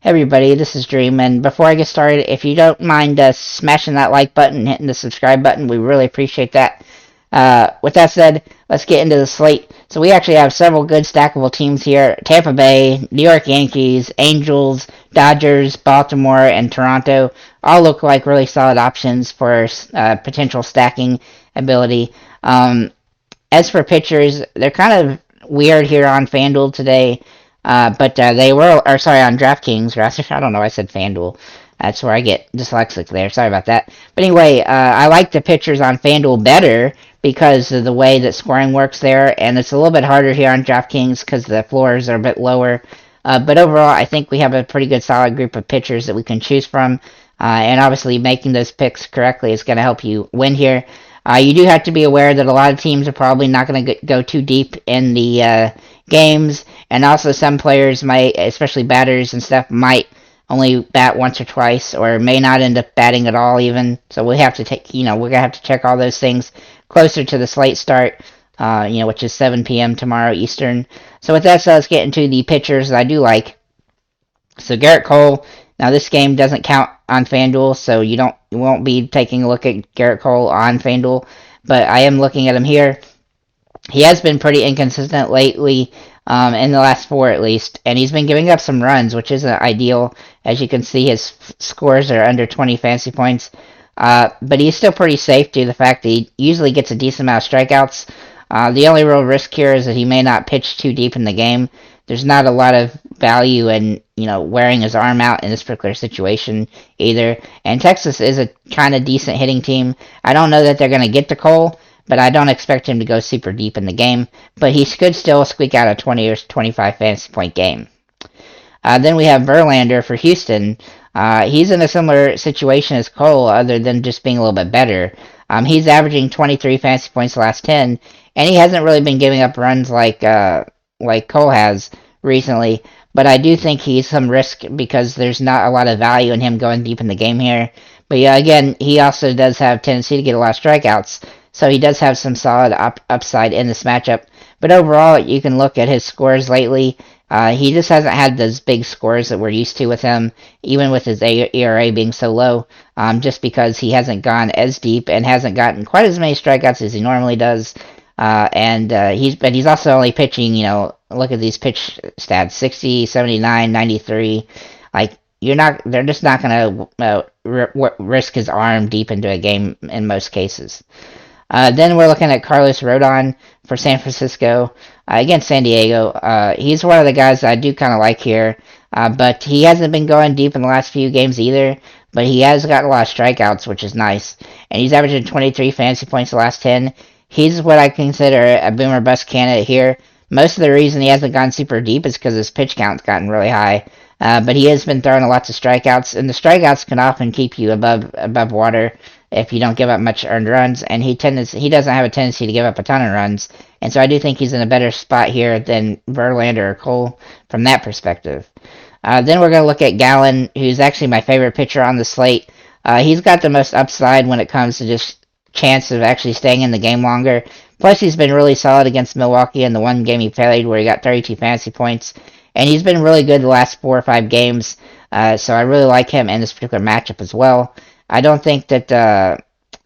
Hey everybody, this is Dream, and before I get started, if you don't mind smashing that like button and hitting the subscribe button, we really appreciate that. With that said, let's get into the slate. So we actually have several good stackable teams here. Tampa Bay, New York Yankees, Angels, Dodgers, Baltimore, and Toronto all look like really solid options for potential stacking ability. As for pitchers, they're kind of weird here on FanDuel today. But they were, or sorry, on DraftKings. I don't know, I said FanDuel. That's where I get dyslexic there. Sorry about that. But anyway, I like the pitchers on FanDuel better because of the way that scoring works there, and it's a little bit harder here on DraftKings because the floors are a bit lower. But overall, I think we have a pretty good solid group of pitchers that we can choose from. And obviously, making those picks correctly is going to help you win here. You do have to be aware that a lot of teams are probably not going to go too deep in the games, and also some players might, especially batters and stuff, might only bat once or twice, or may not end up batting at all even. So we have to we're gonna have to check all those things closer to the slate start, which is 7 p.m. tomorrow Eastern. So with that said, let's get into the pitchers that I do like. So Garrett Cole. Now this game doesn't count on FanDuel, so you won't be taking a look at Garrett Cole on FanDuel, but I am looking at him here. He has been pretty inconsistent lately, in the last 4 at least, and he's been giving up some runs, which isn't ideal. As you can see, his scores are under 20 fantasy points, but he's still pretty safe due to the fact that he usually gets a decent amount of strikeouts. The only real risk here is that he may not pitch too deep in the game. There's not a lot of value in, wearing his arm out in this particular situation either. And Texas is a kind of decent hitting team. I don't know that they're going to get to Cole, but I don't expect him to go super deep in the game. But he could still squeak out a 20 or 25 fantasy point game. Then we have Verlander for Houston. He's in a similar situation as Cole, other than just being a little bit better. He's averaging 23 fantasy points the last 10, and he hasn't really been giving up runs like Cole has recently. But I do think he's some risk because there's not a lot of value in him going deep in the game here. But yeah, again, he also does have a tendency to get a lot of strikeouts, so he does have some solid upside in this matchup. But overall, you can look at his scores lately. He just hasn't had those big scores that we're used to with him, even with his ERA being so low, just because he hasn't gone as deep and hasn't gotten quite as many strikeouts as he normally does. He's also only pitching, look at these pitch stats, 60, 79, 93. They're just not going to risk his arm deep into a game in most cases. Then we're looking at Carlos Rodon for San Francisco against San Diego. He's one of the guys that I do kind of like here, but he hasn't been going deep in the last few games either, but he has gotten a lot of strikeouts, which is nice, and he's averaging 23 fantasy points the last 10. He's what I consider a boomer bust candidate here. Most of the reason he hasn't gone super deep is because his pitch count's gotten really high, but he has been throwing lots of strikeouts, and the strikeouts can often keep you above water if you don't give up much earned runs, and he doesn't have a tendency to give up a ton of runs, and so I do think he's in a better spot here than Verlander or Cole from that perspective. Then we're going to look at Gallen, who's actually my favorite pitcher on the slate. He's got the most upside when it comes to just chance of actually staying in the game longer. Plus, he's been really solid against Milwaukee in the one game he played where he got 32 fantasy points, and he's been really good the last 4 or 5 games, so I really like him in this particular matchup as well. I don't think that,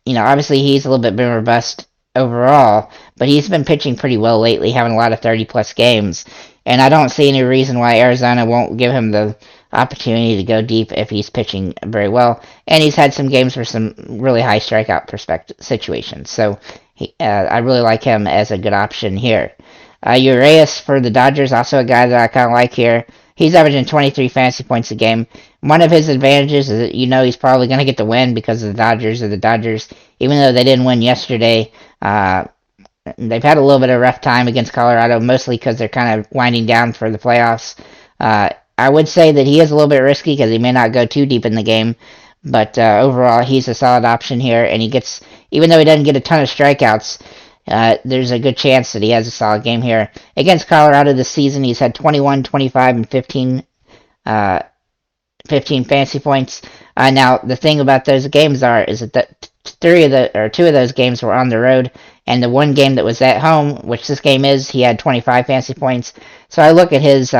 obviously he's a little bit boomer bust overall, but he's been pitching pretty well lately, having a lot of 30-plus games, and I don't see any reason why Arizona won't give him the opportunity to go deep if he's pitching very well, and he's had some games for some really high strikeout situations, so I really like him as a good option here. Urias for the Dodgers, also a guy that I kind of like here. He's averaging 23 fantasy points a game. One of his advantages is that he's probably going to get the win because of the Dodgers even though they didn't win yesterday. They've had a little bit of a rough time against Colorado, mostly because they're kind of winding down for the playoffs. I would say that he is a little bit risky because he may not go too deep in the game, but overall he's a solid option here, and even though he doesn't get a ton of strikeouts, there's a good chance that he has a solid game here. Against Colorado this season, he's had 21, 25, and 15 fantasy points. Now, the thing about those games is that 2 of those games were on the road, and the one game that was at home, which this game is, he had 25 fantasy points. So I look at his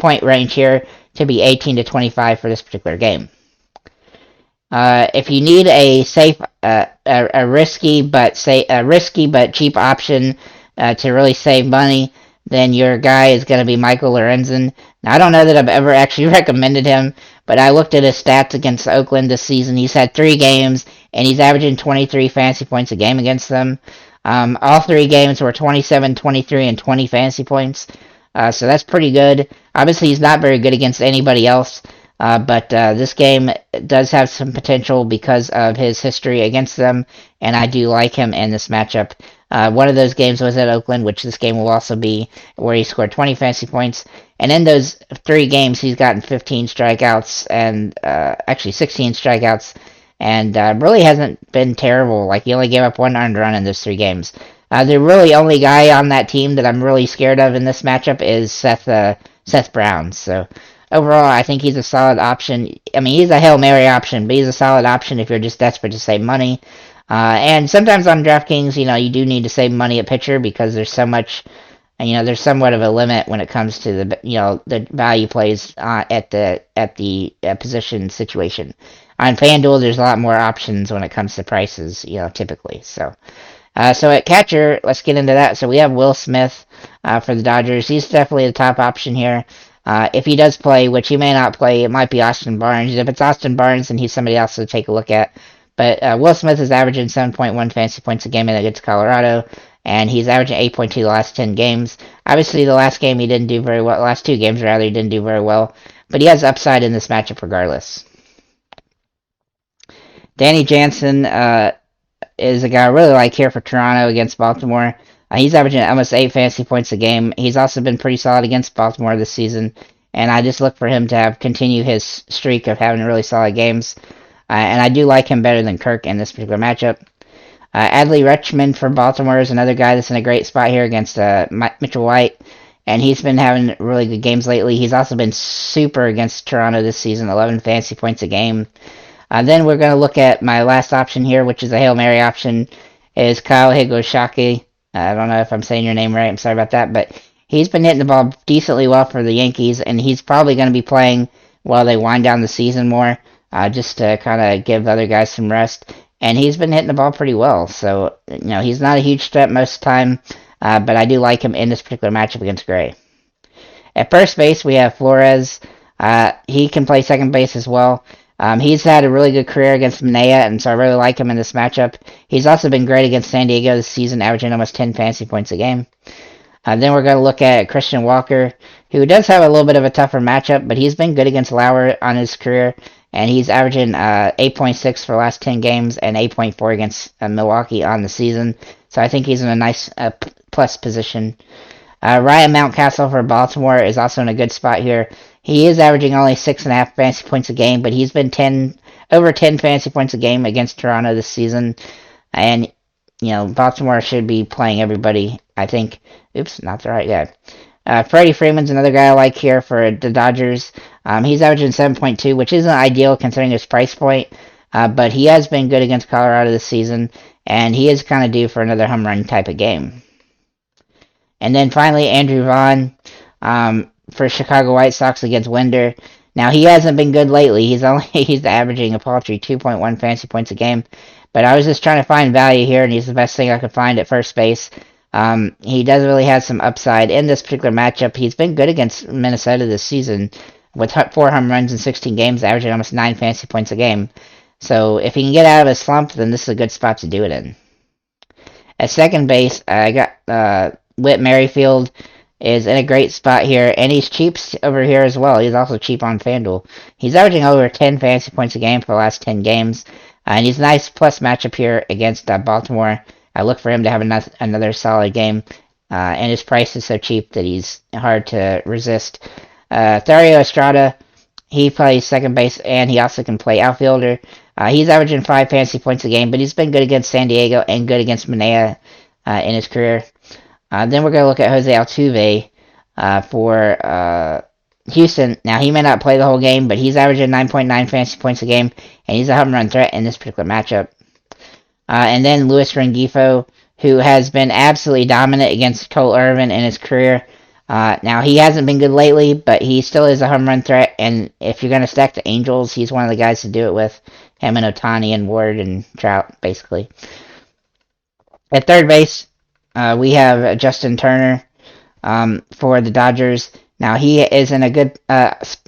point range here to be 18 to 25 for this particular game. If you need a safe, a risky but cheap option to really save money, then your guy is going to be Michael Lorenzen. Now, I don't know that I've ever actually recommended him, but I looked at his stats against Oakland this season. He's had 3 games, and he's averaging 23 fantasy points a game against them. All 3 games were 27, 23, and 20 fantasy points. So that's pretty good. Obviously, he's not very good against anybody else. But this game does have some potential because of his history against them, and I do like him in this matchup. One of those games was at Oakland, which this game will also be, where he scored 20 fantasy points. And in those 3 games, he's gotten 15 strikeouts, and actually 16 strikeouts, and really hasn't been terrible. Like, he only gave up 1 earned run in those 3 games. The really only guy on that team that I'm really scared of in this matchup is Seth Brown. So overall, I think he's a solid option. I mean, he's a Hail Mary option, but he's a solid option if you're just desperate to save money. And sometimes on DraftKings, you do need to save money at pitcher because there's so much, there's somewhat of a limit when it comes to the value plays at the position situation. On FanDuel, there's a lot more options when it comes to prices, typically. So at catcher, let's get into that. So we have Will Smith for the Dodgers. He's definitely the top option here. If he does play, which he may not play, it might be Austin Barnes. If it's Austin Barnes, then he's somebody else to take a look at. But Will Smith is averaging 7.1 fantasy points a game against Colorado, and he's averaging 8.2 the last 10 games. Obviously, the last game he didn't do very well. The last 2 games, rather, he didn't do very well. But he has upside in this matchup regardless. Danny Jansen is a guy I really like here for Toronto against Baltimore. He's averaging almost 8 fantasy points a game. He's also been pretty solid against Baltimore this season, and I just look for him to continue his streak of having really solid games. And I do like him better than Kirk in this particular matchup. Adley Rutschman for Baltimore is another guy that's in a great spot here against Mitchell White, and he's been having really good games lately. He's also been super against Toronto this season, 11 fantasy points a game. Then we're going to look at my last option here, which is a Hail Mary option, is Kyle Higashioka. I don't know if I'm saying your name right. I'm sorry about that, but he's been hitting the ball decently well for the Yankees, and he's probably going to be playing while they wind down the season more, just to kind of give other guys some rest. And he's been hitting the ball pretty well, so he's not a huge threat most of the time, but I do like him in this particular matchup against Gray. At first base, we have Flores. He can play second base as well. He's had a really good career against Manaea, and so I really like him in this matchup. He's also been great against San Diego this season, averaging almost 10 fantasy points a game. Then we're going to look at Christian Walker, who does have a little bit of a tougher matchup, but he's been good against Lauer on his career, and he's averaging 8.6 for the last 10 games and 8.4 against Milwaukee on the season. So I think he's in a nice plus position. Ryan Mountcastle for Baltimore is also in a good spot here. He is averaging only 6.5 fantasy points a game, but he's been over 10 fantasy points a game against Toronto this season. And, Baltimore should be playing everybody, I think. Oops, not the right guy. Freddie Freeman's another guy I like here for the Dodgers. He's averaging 7.2, which isn't ideal considering his price point, but he has been good against Colorado this season, and he is kind of due for another home run type of game. And then finally, Andrew Vaughn for Chicago White Sox against Winder. Now, he hasn't been good lately. He's averaging a paltry 2.1 fantasy points a game. But I was just trying to find value here, and he's the best thing I could find at first base. He does really have some upside in this particular matchup. He's been good against Minnesota this season with 4 home runs in 16 games, averaging almost 9 fantasy points a game. So if he can get out of a slump, then this is a good spot to do it in. At second base, I got Whit Merrifield is in a great spot here, and he's cheap over here as well. He's also cheap on FanDuel. He's averaging over 10 fantasy points a game for the last 10 games, and he's a nice plus matchup here against Baltimore. I look for him to have another solid game, and his price is so cheap that he's hard to resist. Thairo Estrada, he plays second base, and he also can play outfielder. He's averaging 5 fantasy points a game, but he's been good against San Diego and good against Manaea in his career. Then we're going to look at Jose Altuve for Houston. Now, he may not play the whole game, but he's averaging 9.9 fantasy points a game, and he's a home run threat in this particular matchup. And then Luis Rengifo, who has been absolutely dominant against Cole Irvin in his career. Now, he hasn't been good lately, but he still is a home run threat, and if you're going to stack the Angels, he's one of the guys to do it with. Him and Ohtani and Ward and Trout, basically. At third base, we have Justin Turner for the Dodgers. Now, he is in a good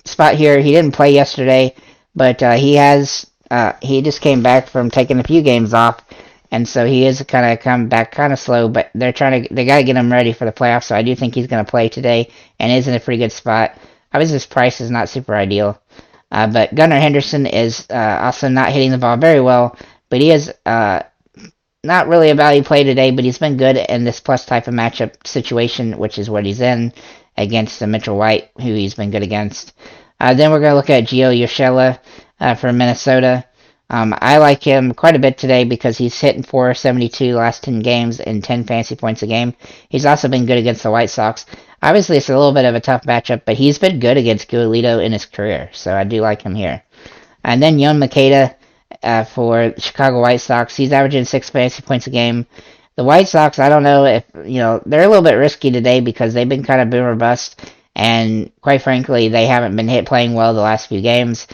spot here. He didn't play yesterday, but he just came back from taking a few games off, and so he is kind of come back kind of slow, but they got to get him ready for the playoffs, so I do think he's going to play today and is in a pretty good spot. Obviously, his price is not super ideal, but Gunnar Henderson is also not hitting the ball very well, but he is not really a value play today, but he's been good in this plus type of matchup situation, which is what he's in against Mitchell White, who he's been good against. Then we're going to look at Gio Urshela for Minnesota. I like him quite a bit today because he's hitting .472 last 10 games and 10 fantasy points a game. He's also been good against the White Sox. Obviously, it's a little bit of a tough matchup, but he's been good against Giolito in his career, so I do like him here. And then Yoan Makeda for the Chicago White Sox. He's averaging 6 fantasy points a game. The White Sox, I don't know if, they're a little bit risky today because they've been kind of boom or bust, and quite frankly, they haven't been playing well the last few games.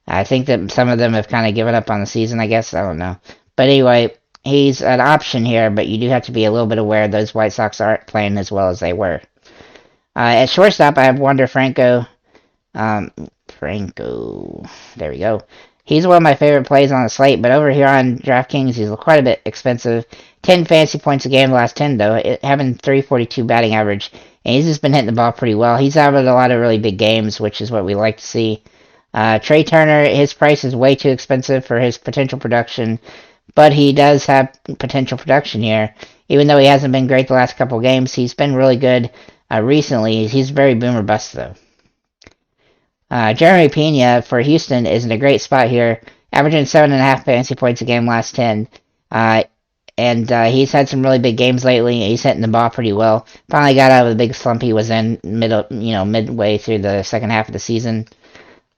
I think that some of them have kind of given up on the season, I guess. I don't know. But anyway, he's an option here, but you do have to be a little bit aware those White Sox aren't playing as well as they were. At shortstop, I have Wander Franco. There we go. He's one of my favorite plays on the slate, but over here on DraftKings, he's quite a bit expensive. 10 fantasy points a game the last 10, though, having 342 batting average, and he's just been hitting the ball pretty well. He's having a lot of really big games, which is what we like to see. Trey Turner, his price is way too expensive for his potential production, but he does have potential production here. Even though he hasn't been great the last couple games, he's been really good recently. He's very boom or bust, though. Jeremy Pena for Houston is in a great spot here, averaging 7.5 fantasy points a game last 10. And he's had some really big games lately. He's hitting the ball pretty well. Finally got out of the big slump he was in midway through the second half of the season.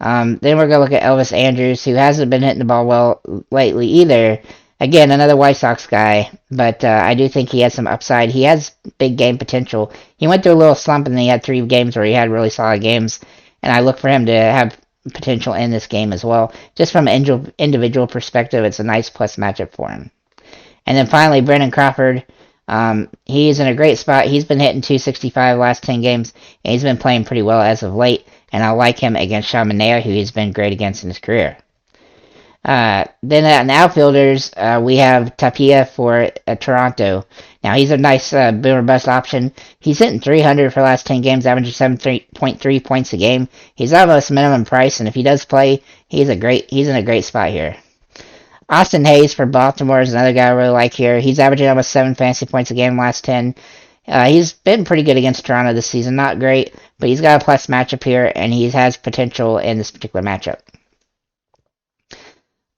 Then we're going to look at Elvis Andrus, who hasn't been hitting the ball well lately either. Again, another White Sox guy, but I do think he has some upside. He has big game potential. He went through a little slump, and then he had 3 games where he had really solid games, and I look for him to have potential in this game as well. Just from an individual perspective, it's a nice plus matchup for him. And then finally, Brandon Crawford. He's in a great spot. He's been hitting .265 last 10 games, and he's been playing pretty well as of late. And I like him against Sean Manaea, who he's been great against in his career. Then in the outfilders, we have Tapia for Toronto. Now, he's a nice boom or bust option. He's hitting .300 for the last 10 games, averaging 7.3 points a game. He's almost minimum price, and if he does play, he's in a great spot here. Austin Hayes for Baltimore is another guy I really like here. He's averaging almost 7 fantasy points a game last 10. He's been pretty good against Toronto this season. Not great, but he's got a plus matchup here, and he has potential in this particular matchup.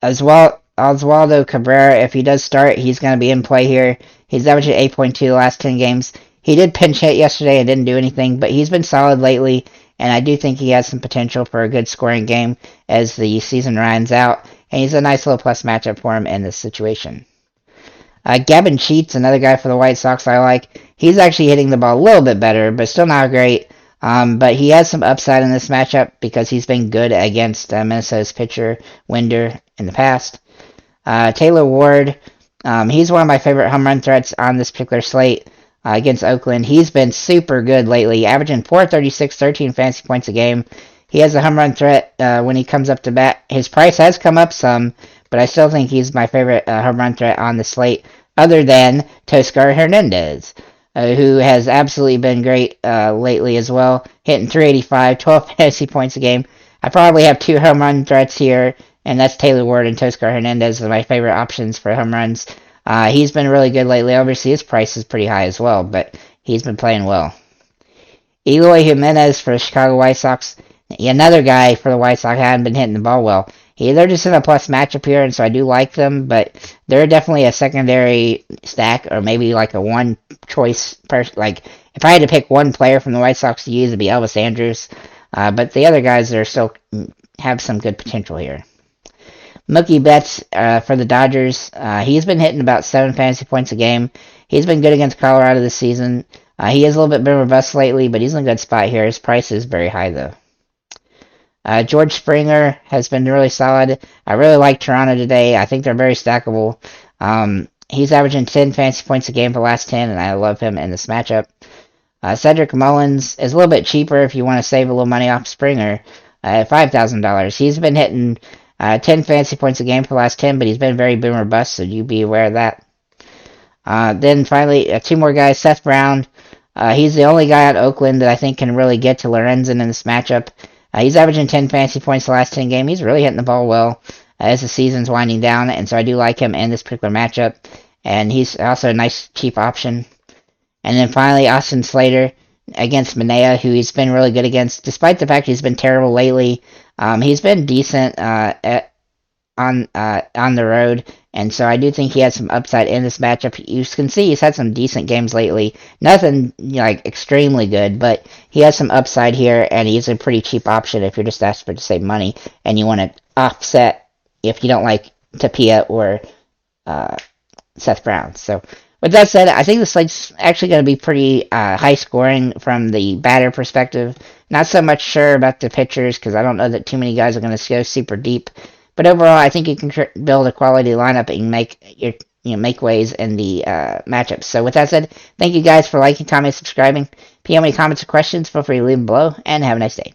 Oswaldo Cabrera, if he does start, he's going to be in play here. He's averaging 8.2 the last 10 games. He did pinch hit yesterday and didn't do anything, but he's been solid lately, and I do think he has some potential for a good scoring game as the season runs out, and he's a nice little plus matchup for him in this situation. Gavin Sheets, another guy for the White Sox I like. He's actually hitting the ball a little bit better, but still not great. But he has some upside in this matchup because he's been good against Minnesota's pitcher, Winder, in the past. Taylor Ward, he's one of my favorite home run threats on this particular slate against Oakland. He's been super good lately, averaging .436, 13 fantasy points a game. He has a home run threat when he comes up to bat. His price has come up some, but I still think he's my favorite home run threat on the slate, other than Teoscar Hernandez, who has absolutely been great lately as well, hitting .385, 12 fantasy points a game. I probably have 2 home run threats here, and that's Taylor Ward and Teoscar Hernandez are my favorite options for home runs. He's been really good lately. Obviously, his price is pretty high as well, but he's been playing well. Eloy Jimenez for the Chicago White Sox. Another guy for the White Sox hadn't been hitting the ball well. They're just in a plus matchup here, and so I do like them, but they're definitely a secondary stack, or maybe like a one-choice person. Like, if I had to pick one player from the White Sox to use, it'd be Elvis Andrus. But the other guys are still have some good potential here. Mookie Betts for the Dodgers. He's been hitting about 7 fantasy points a game. He's been good against Colorado this season. He is a little bit bit of a bust lately, but he's in a good spot here. His price is very high, though. George Springer has been really solid. I really like Toronto today. I think they're very stackable. He's averaging 10 fantasy points a game for the last 10, and I love him in this matchup. Cedric Mullins is a little bit cheaper if you want to save a little money off Springer at $5,000. He's been hitting 10 fantasy points a game for the last 10, but he's been very boomer bust, so you be aware of that. Then finally, two more guys. Seth Brown. He's the only guy out of Oakland that I think can really get to Lorenzen in this matchup. He's averaging 10 fantasy points the last 10 games. He's really hitting the ball well as the season's winding down, and so I do like him in this particular matchup. And he's also a nice, cheap option. And then finally, Austin Slater against Manea, who he's been really good against, despite the fact he's been terrible lately. He's been decent on the road, and so I do think he has some upside in this matchup. You can see he's had some decent games lately. Nothing like extremely good, but he has some upside here, and he's a pretty cheap option if you're just desperate to save money and you want to offset if you don't like Tapia or Seth Brown. So with that said, I think the slate's actually going to be pretty high scoring from the batter perspective. Not so much sure about the pitchers because I don't know that too many guys are going to go super deep. But overall, I think you can build a quality lineup and make ways in the matchups. So with that said, thank you guys for liking, commenting, subscribing. If you have any comments or questions, feel free to leave them below, and have a nice day.